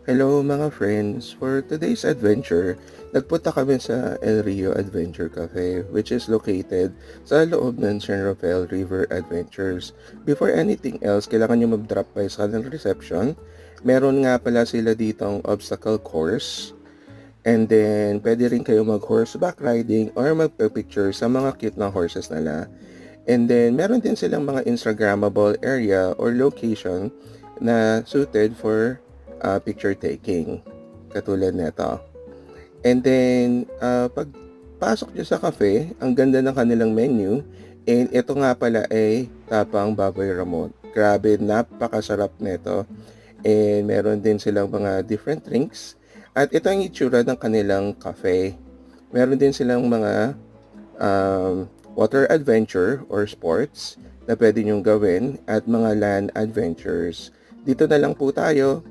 Hello mga friends! For today's adventure, nagpunta kami sa El Rio Adventure Cafe which is located sa loob ng San Rafael River Adventures. Before anything else, kailangan nyo mag-drop by sa kanilang reception. Meron nga pala sila ditong obstacle course. And then, pwede rin kayo mag-horseback riding or magpa-picture sa mga cute na horses nila. And then, meron din silang mga Instagrammable area or location na suited for picture taking. Katulad nito. And then, pag pasok nyo sa cafe, ang ganda ng kanilang menu. And ito nga pala ay Tapang Baboy Ramon. Grabe, napakasarap nito. And meron din silang mga different drinks. At ito ang itsura ng kanilang cafe. Meron din silang mga water adventure or sports na pwede nyong gawin at mga land adventures. Dito na lang po tayo.